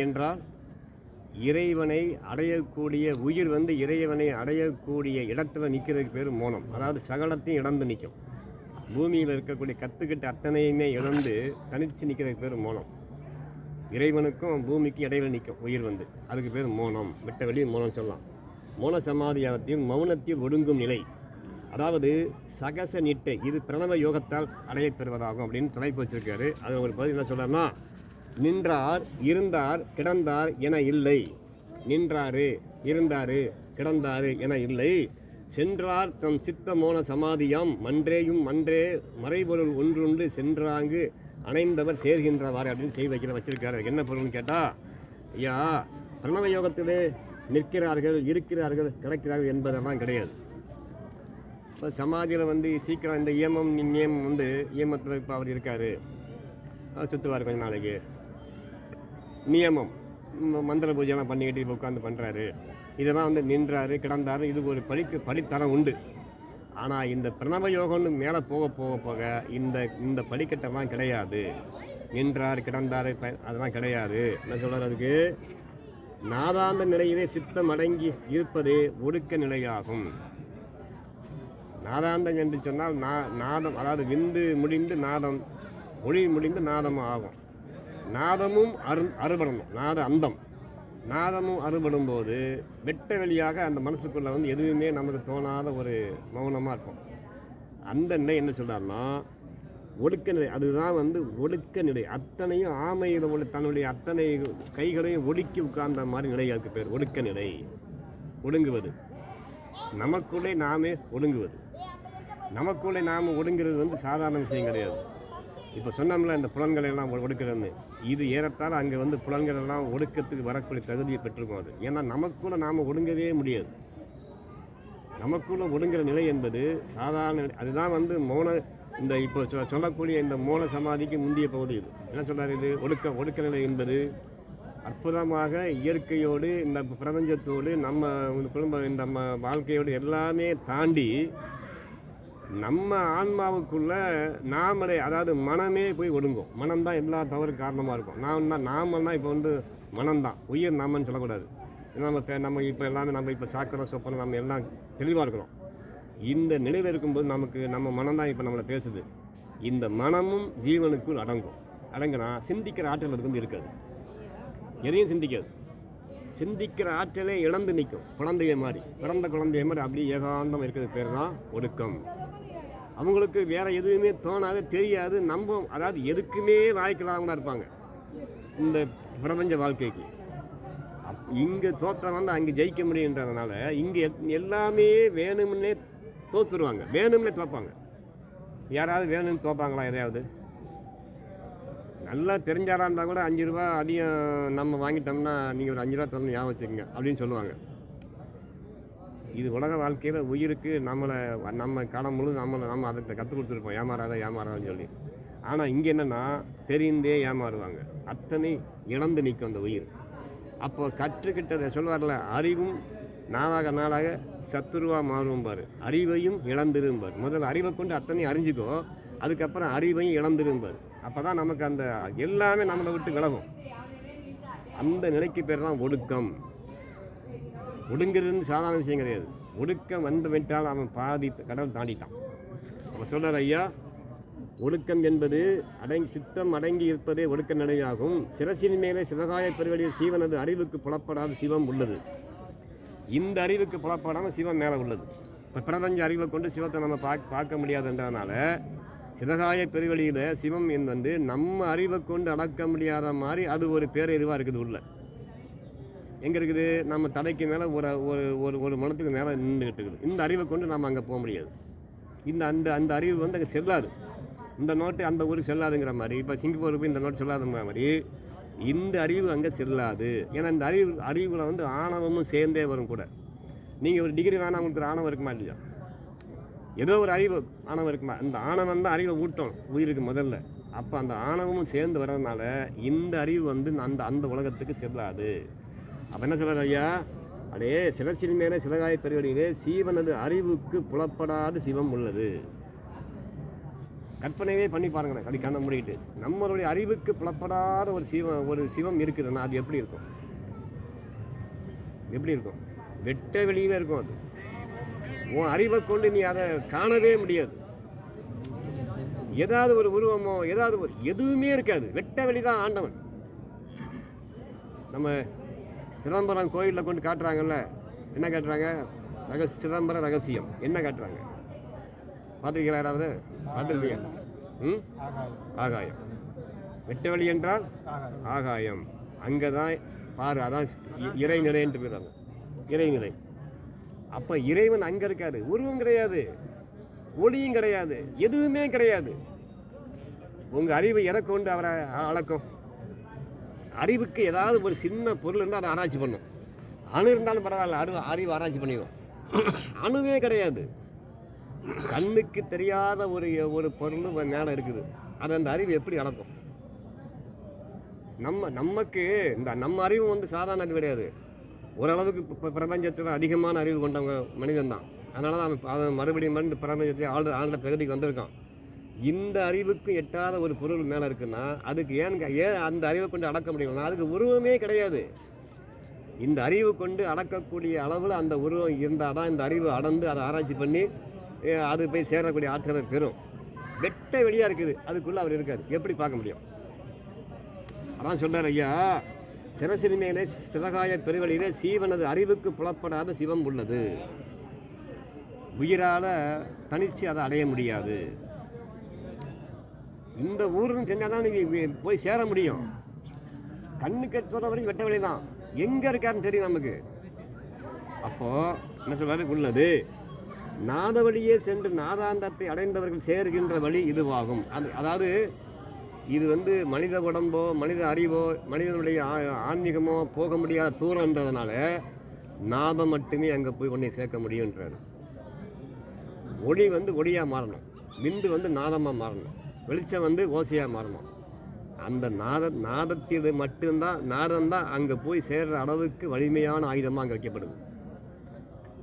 என்றால் இறைவனை அடையக்கூடிய உயிர் இறைவனை அடையக்கூடிய இடத்துல நிற்கிறதுக்கு பேர் மோனம். அதாவது சகலத்தையும் இழந்து நிற்கும். பூமியில் இருக்கக்கூடிய கற்றுக்கிட்ட அத்தனையுமே இழந்து தனித்து நிற்கிறதுக்கு பேர் மோனம். இறைவனுக்கும் பூமிக்கும் இடையில நிற்கும் உயிர் அதுக்கு பேர் மோனம். விட்ட வெளியே மோனம் சொல்லலாம். மோன சமாதியாகத்தில் மௌனத்தில் ஒடுங்கும் நிலை, அதாவது சகச நிட்டை, இது பிரணவ யோகத்தால் அடையப்பெறுவதாகும் அப்படின்னு தலைப்பு வச்சிருக்காரு. அது ஒரு பதில் என்ன சொல்றாருன்னா, நின்றார் இருந்தார் கிடந்தார் என இல்லை. நின்றாரு இருந்தாரு கிடந்தாரு என இல்லை. சென்றார் தம் சித்த மோன சமாதியாம் மன்றேயும் மன்றே மறைபொருள் ஒன்றுண்டு சென்றாங்கு அணைந்தவர் சேர்கின்றவாறு அப்படின்னு செய்தி வச்சிருக்காரு. என்ன பொருள்னு கேட்டால், ஐயா பிரணவ யோகத்திலே நிற்கிறார்கள், இருக்கிறார்கள், கிடைக்கிறார்கள் என்பதெல்லாம் கிடையாது. இப்போ சமாதியில் சீக்கிரம் இந்த இயமம் நியமம் இயமத்தில் இப்போ அவர் இருக்கார், சுற்றுவார் கொஞ்ச நாளைக்கு. நியமம் மந்திர பூஜைலாம் பண்ணிக்கிட்டு இப்போ உட்காந்து பண்ணுறாரு. இதெல்லாம் நின்றாரு கிடந்தாரு, இது ஒரு படித்தரம் உண்டு. ஆனால் இந்த பிரணவ யோகம்னு மேலே போக போக போக இந்த படிக்கட்டெல்லாம் கிடையாது. நின்றார் கிடந்தார் அதெல்லாம் கிடையாது. என்ன சொல்கிறார் அதுக்கு? நாதாந்த நிலையிலே சித்தம் அடங்கி இருப்பதே ஒடுக்க நிலையாகும். நாதாந்தம் என்று சொன்னால் நாதம், அதாவது விந்து முடிந்து நாதம், ஒளி முடிந்து நாதமும் ஆகும். நாதமும் அறுபடணும். நாத அந்தம் நாதமும் அறுபடும் போது வெட்ட வெளியாக அந்த மனசுக்குள்ளே எதுவுமே நமக்கு தோணாத ஒரு மௌனமாக இருக்கும். அந்த நிலை என்ன சொல்கிறாருன்னா ஒடுக்க நிலை. அதுதான் ஒடுக்க நிலை. அத்தனையும் ஆமையில் உள்ள தன்னுடைய அத்தனை கைகளையும் ஒடுக்கி உட்கார்ந்த மாதிரி நிலை. அதுக்கு பேர் ஒடுக்க நிலை. ஒடுங்குவது, நமக்குள்ளே நாமே ஒடுங்குவது. நமக்குள்ளே நாம் ஒடுங்கிறது சாதாரண விஷயம் கிடையாது. இப்போ சொன்னோம்ல இந்த புலன்களை எல்லாம் ஒடுக்கிறதுன்னு, இது ஏறத்தால் அங்கே புலன்கள் எல்லாம் ஒடுக்கத்துக்கு வரக்கூடிய தகுதியை பெற்றிருக்கும். அது ஏன்னா நமக்குள்ளே நாம் ஒடுங்கவே முடியாது. நமக்குள்ளே ஒடுங்குற நிலை என்பது சாதாரண நிலை. அதுதான் மௌன, இந்த இப்போ சொல்லக்கூடிய இந்த மௌன சமாதிக்கு முந்திய பகுதி. இது என்ன சொல்கிறார்? இது ஒடுக்க நிலை என்பது அற்புதமாக இயற்கையோடு இந்த பிரபஞ்சத்தோடு நம்ம குடும்ப நம்ம வாழ்க்கையோடு எல்லாமே தாண்டி நம்ம ஆன்மாவுக்குள்ள நாமளே, அதாவது மனமே போய் ஒடுங்கும். மனம்தான் எல்லா தவறுக்கு காரணமாக இருக்கும். நாமன்னா இப்போ மனம்தான், உயிர் நாமன்னு சொல்லக்கூடாது. நம்ம இப்போ எல்லாமே நம்ம இப்போ சாக்கிறோம் சொப்பனம், நம்ம எல்லாம் தெளிவாக இருக்கிறோம். இந்த நிலையில் இருக்கும்போது நம்ம மனம்தான் இப்போ நம்மளை பேசுது. இந்த மனமும் ஜீவனுக்குள் அடங்குனா சிந்திக்கிற ஆற்றல் அதுக்கு இருக்காது. எதையும் சிந்திக்காது. சிந்திக்கிற ஆற்றலே இழந்து நிற்கும். குழந்தைய மாதிரி, பிறந்த குழந்தைய மாதிரி அப்படியே ஏகாந்தம் இருக்கிறது பேர் தான் ஒடுக்கம். அவங்களுக்கு வேற எதுவுமே தோணாது, தெரியாது, நம்பும். அதாவது எதுக்குமே வாய்க்கலாம தான் இருப்பாங்க இந்த பிரபஞ்ச வாழ்க்கைக்கு. இங்கே தோற்றம் அங்கே ஜெயிக்க முடியுன்றதுனால இங்கே எல்லாமே வேணும்னே தோற்றுருவாங்க, வேணும்னே தோப்பாங்க. யாராவது வேணும்னு தோப்பாங்களா? எதையாவது நல்லா தெரிஞ்சாரா இருந்தால் கூட 5 ரூபா அதிகம் நம்ம வாங்கிட்டோம்னா நீங்கள் ஒரு 5 ரூபா தரணும் ஞாபகம் வச்சுக்கோங்க அப்படின்னு சொல்லுவாங்க. இது உலக வாழ்க்கையில் உயிருக்கு நம்ம காலம் முழு நம்ம அதை கற்றுக் கொடுத்துருப்போம், ஏமாறாதான்னு சொல்லி. ஆனால் இங்கே என்னென்னா தெரிந்தே ஏமாறுவாங்க. அத்தனை இழந்து நிற்கும் அந்த உயிர். அப்போ கற்றுக்கிட்டதை சொல்வார்ல, அறிவும் நாளாக சத்துருவாக மாறும்பார், அறிவையும் இழந்திரும்பார். முதல்ல அறிவை கொண்டு அத்தனையும் அறிஞ்சிக்கோ, அதுக்கப்புறம் அறிவையும் இழந்திரும்பார். அப்போ தான் நமக்கு அந்த எல்லாமே நம்மளை விட்டு விலகும். அந்த நிலைக்கு பேர் தான் ஒடுக்கம். ஒடுங்கிறதுன்னு சாதாரண விஷயம் கிடையாது. ஒடுக்கம் விட்டால் அவன் பாதி கடவுள் தாண்டிட்டான். அவன் சொல்கிறார், ஐயா ஒடுக்கம் என்பது சித்தம் அடங்கி இருப்பதே ஒடுக்க நிலையாகும். சிரசின் மேலே சிவகாய பெருவெளியில் சீவனது அறிவுக்கு புலப்படாத சிவம் உள்ளது. இந்த அறிவுக்கு புலப்படாமல் சிவம் மேலே உள்ளது. இப்போ பிரபஞ்ச அறிவை கொண்டு சிவத்தை நம்ம பார்க்க முடியாதுன்றதுனால சிவகாய பெருவெளியில் சிவம் நம்ம அறிவை கொண்டு அடக்க முடியாத மாதிரி அது ஒரு பேரறிவாக இருக்குது. உள்ள எங்கே இருக்குது? நம்ம தலைக்கு மேலே ஒரு மனத்துக்கு மேலே நின்றுக்கிட்டு இருக்குது. இந்த அறிவை கொண்டு நம்ம அங்கே போக முடியாது. அந்த அறிவு அங்கே செல்லாது. இந்த நோட்டு அந்த ஊருக்கு செல்லாதுங்கிற மாதிரி, இப்போ சிங்கப்பூருக்கு இந்த நோட்டு செல்லாதுங்கிற மாதிரி இந்த அறிவு அங்கே செல்லாது. ஏன்னா இந்த அறிவில் ஆணவமும் சேர்ந்தே வரும் கூட. நீங்கள் ஒரு டிகிரி வேணாம், உங்களுக்கு ஆணவம் இருக்குமா இல்லையா? ஏதோ ஒரு அறிவு ஆணவம் இருக்குமா? அந்த ஆணவம் தான் அறிவை ஊட்டும் உயிருக்கு முதல்ல. அப்போ அந்த ஆணவமும் சேர்ந்து வர்றதுனால இந்த அறிவு அந்த உலகத்துக்கு செல்லாது. அப்போ என்ன சொல்கிறார் ஐயா? அப்படியே சிவசின் மேலே சிவகாய பெருவெளியிலே சீவனது அறிவுக்கு புலப்படாத சிவம் உள்ளது. கற்பனையே பண்ணி பாருங்களேன், அப்படி கண்ணை மூடிட்டு. நம்மளுடைய அறிவுக்கு புலப்படாத ஒரு சிவம் இருக்குதுன்னா அது எப்படி இருக்கும்? எப்படி இருக்கும்? வெட்ட வெளியில இருக்கும். அது உன் அறிவை கொண்டு நீ அதை காணவே முடியாது. ஏதாவது ஒரு உருவமோ ஏதாவது ஒரு எதுவுமே இருக்காது. வெட்ட வெளிதான் ஆண்டவன். நம்ம சிதம்பரம் கோயிலில் கொண்டு காட்டுறாங்கல்ல, என்ன காட்டுறாங்க? சிதம்பர ரகசியம் என்ன காட்டுறாங்க? பார்த்துருக்கீங்களா? யாராவது பார்த்துருக்கீங்க? ஆகாயம். வெட்ட வெளி என்றால் ஆகாயம். அங்கே தான் பாரு, அதான் இறைநிலைன்ட்டு போயிடுறாங்க. இறைநிலை. அப்போ இறைவன் அங்கே இருக்காது. உருவம் கிடையாது, ஒளியும் கிடையாது, எதுவுமே கிடையாது. உங்கள் அறிவை எதை கொண்டு அவரை அளக்கும்? அறிவுக்கு ஏதாவது ஒரு சின்ன பொருள் இருந்தால் அதை ஆராய்ச்சி பண்ணும். அணு இருந்தாலும் பரவாயில்ல, அறிவு ஆராய்ச்சி பண்ணிடும். அணுவே கிடையாது. கண்ணுக்கு தெரியாத ஒரு பொருள் மேலே இருக்குது. அதை அந்த அறிவு எப்படி அளக்கும்? நமக்கு நம்ம அறிவு வந்து சாதாரண அறிவு கிடையாது. ஓரளவுக்கு பிரபஞ்சத்தில் அதிகமான அறிவு கொண்டவங்க மனிதன் தான். அதனால தான் அவன் மறுபடியும் பிரபஞ்சத்தை ஆழ்ந்த பகுதிக்கு வந்திருக்கான். இந்த அறிவுக்கு எட்டாத ஒரு பொருள் மேலே இருக்குன்னா அதுக்கு ஏன் அந்த அறிவை கொண்டு அடக்க முடியும்னா அதுக்கு உருவமே கிடையாது. இந்த அறிவு கொண்டு அடக்கக்கூடிய அளவில் அந்த உருவம் இருந்தால் தான் இந்த அறிவு அடர்ந்து அதை ஆராய்ச்சி பண்ணி அது போய் சேரக்கூடிய ஆற்றலை பெறும். வெட்ட வெளியாக இருக்குது, அதுக்குள்ளே அவர் இருக்கார். எப்படி பார்க்க முடியும்? அதான் சொல்கிறார் ஐயா, சிரசின் மேலே சிவகாய பெருவெளியிலே சீவனது அறிவுக்கு புலப்படாத சிவம் உள்ளது. உயிரால் தனித்து அதை அடைய முடியாது. இந்த ஊருன்னு செஞ்சால் தான் நீங்கள் போய் சேர முடியும். கண்ணுக்கு சொல்கிற வரைக்கும் வெட்ட வெளி தான். எங்கே இருக்காருன்னு தெரியும் நமக்கு. அப்போது என்ன சொல்கிறாரு? உள்ளது. நாத வழியே சென்று நாதாந்தத்தை அடைந்தவர்கள் சேர்கின்ற வழி இதுவாகும். அதாவது இது வந்து மனித உடம்போ மனித அறிவோ மனிதனுடைய ஆன்மீகமோ போக முடியாத தூரம்ன்றதுனால நாதம் மட்டுமே அங்கே போய் கொண்டே சேர்க்க முடியுன்றாரு. ஒளி வந்து ஒளியாக மாறணும், விந்து வந்து நாதமாக மாறணும், வெளிச்சம் வந்து ஓசையாக மாறணும். அந்த நாதத்திது மட்டும்தான் நாதம்தான் அங்கே போய் சேர்கிற அளவுக்கு வலிமையான ஆயுதமாக அங்கே வைக்கப்படுது.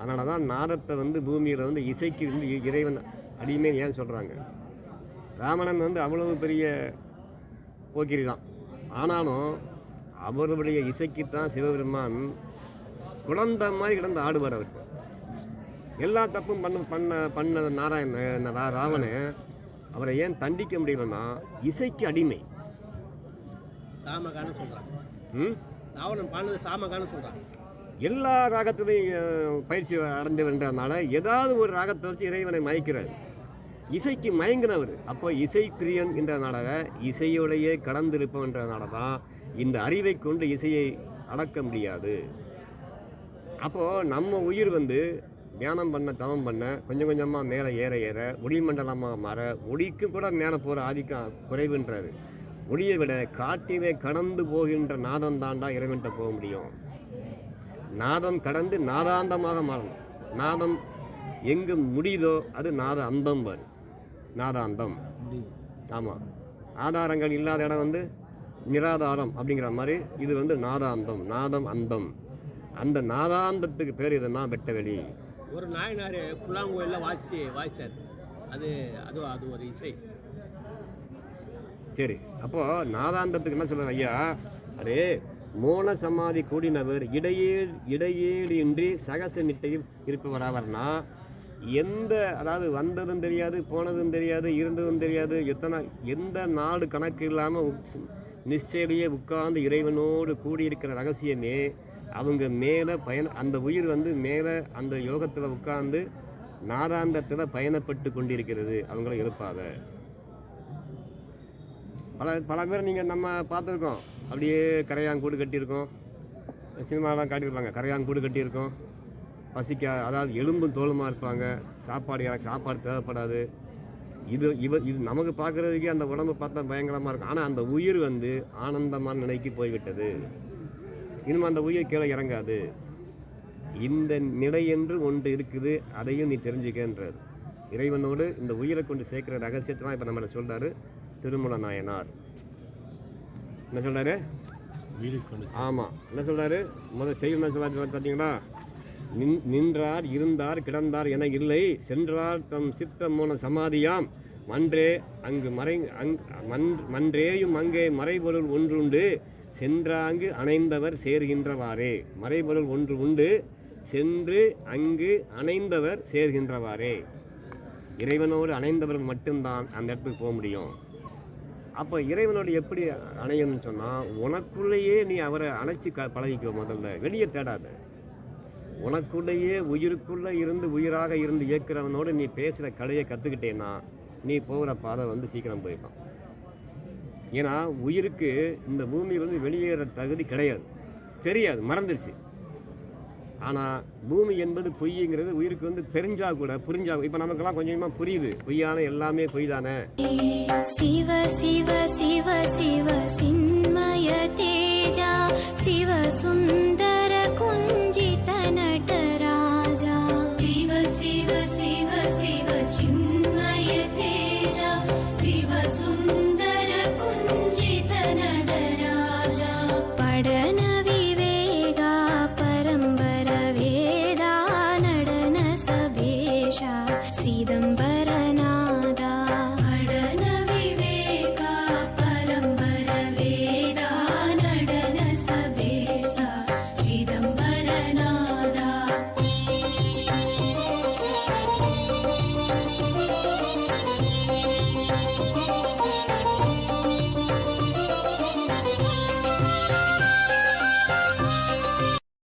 அதனால தான் நாதத்தை வந்து பூமியில் வந்து இசைக்கு வந்து இறைவன் அடிமை ஏன் சொல்கிறாங்க? ராவணன் வந்து அவ்வளவு பெரிய போக்கிரி தான். ஆனாலும் அவருடைய இசைக்குத்தான் சிவபெருமான் குழந்தை மாதிரி கிடந்து ஆடுவார். அவருக்கு எல்லா தப்பும் பண்ண ராவணன் அவரை ஏன் தண்டிக்க முடியலன்னா இசைக்கு அடிமை. சாமகான்னு சொல்கிறாங்க. ராவணன் பாடுறது சாமகான்னு சொல்கிறாங்க. எல்லா ராகத்திலையும் பயிற்சி அடைந்தவன்றதுனால ஏதாவது ஒரு ராகத்தை வச்சு இறைவனை மயக்கிறார். இசைக்கு மயங்கினவர். அப்போ இசை பிரியன் என்றதுனால இசையோடையே கடந்திருப்பவன்றதுனால தான் இந்த அறிவை கொண்டு இசையை அடக்க முடியாது. அப்போது நம்ம உயிர் வந்து தியானம் பண்ண தவம் பண்ண கொஞ்சம் கொஞ்சமாக மேலே ஏற ஒளி மண்டலமாக மாற ஒளிக்கு கூட மேலே போகிற ஆதிக்கம் குறைவுன்றாரு. ஒளியை விட காட்டிலே கடந்து போகின்ற நாதம் தாண்டா இறைவன்கிட்ட போக முடியும். நாதம் கடந்து நாதாந்தமாக மாறணும். நாதம் எங்கே முடியுதோ அது நாத அந்தம் பாரு. நாதாந்தம். ஆமாம், ஆதாரங்கள் இல்லாத இடம் வந்து நிராதாரம் அப்படிங்கிற மாதிரி இது வந்து நாதாந்தம், நாதம் அந்தம். அந்த நாதாந்தத்துக்கு பேர் இதுனா வெட்ட வெளி. ஒரு நாயனார் புல்லாங்குழலில் வாசிச்சார். அது ஒரு இசை. சரி, அப்போது நாதாந்தத்துக்கு என்ன சொல்கிறார் ஐயா? அதே மோன சமாதி கூடினவர் இடையேடு இன்றி சகச நிட்டையில் இருப்பவராவர்னா அதாவது வந்ததும் தெரியாது, போனதும் தெரியாது, இருந்ததும் தெரியாது, எந்த நாடு கணக்கு இல்லாமல் நிச்சயிலேயே உட்கார்ந்து இறைவனோடு கூடியிருக்கிற ரகசியமே அவங்க மேலே அந்த உயிர் வந்து மேலே அந்த யோகத்தில் உட்கார்ந்து நாதாந்தத்தில் பயணப்பட்டு கொண்டிருக்கிறது. அவங்கள எழுப்பாத. பல பேர் நீங்கள் நம்ம பார்த்துருக்கோம். அப்படியே கரையாங்கூடு கட்டியிருக்கோம். சினிமாலாம் காட்டியிருப்பாங்க. கரையாங்கூடு கட்டியிருக்கோம். அதாவது எலும்பும் தோலுமாக இருப்பாங்க. சாப்பாடு தேவைப்படாது. இது நமக்கு பார்க்குறதுக்கே அந்த உடம்பு பார்த்தா பயங்கரமாக இருக்கும். ஆனால் அந்த உயிர் வந்து ஆனந்தமான நிலைக்கு போய்விட்டது. இனிமேல் அந்த உயிர் கீழே இறங்காது. இந்த நிலை என்று ஒன்று இருக்குது, அதையும் நீ தெரிஞ்சுக்கன்றார். இறைவனோடு இந்த உயிரை கொண்டு சேர்க்கிற ரகசியத்தை தான் இப்போ நம்மளை சொல்கிறாரு திருமூல நாயனார். என்ன சொல்கிறாரு? ஆமாம், என்ன சொல்கிறாரு? முதல் செய்தி என்ன சொல்கிறாரு பார்த்தீங்களா? நின்றார் இருந்தார் கிடந்தார் என இல்லை, சென்றார் தம் சித்த மோன சமாதியாம் மன்றேயும் அங்கே மறைபொருள் ஒன்றுண்டு சென்றாங்கு அணைந்தவர் சேர்கின்றவாறே. மறைபொருள் ஒன்று உண்டு, சென்று அங்கு அணைந்தவர் சேர்கின்றவாறே. இறைவனோடு அணைந்தவர்கள் மட்டும்தான் அந்த இடத்துக்கு போக முடியும். அப்போ இறைவனோடு எப்படி அணையணும்னு சொன்னால், உனக்குள்ளேயே நீ அவரை அணைச்சி பழகிக்கோ. முதல்ல வெளியே தேடாத. உனக்குள்ளேயே உயிருக்குள்ளே இருந்து உயிராக இருந்து இயக்கிறவனோடு நீ பேசுகிற கலையை கற்றுக்கிட்டேன்னா நீ போகிற பாதை சீக்கிரம் போயிடலாம். ஏன்னா உயிருக்கு இந்த பூமியிலேருந்து வெளியேற தகுதி கிடையாது, தெரியாது, மறந்துருச்சு. ஆனால் பூமி என்பது பொய்ங்கிறது உயிருக்கு தெரிஞ்சா கூட புரிஞ்சா, இப்போ நமக்கெல்லாம் கொஞ்சமாக புரியுது, பொய்யான எல்லாமே பொய் தானே. சிவ சிவ சிவ சிவ சின்மய தேஜா சிவ சுந்தர குஞ்சித நடராஜா. சிவ சிவ சிவ சிவ சின்மய தேஜா சிவ சுந்தர குஞ்சித நடராஜா. பட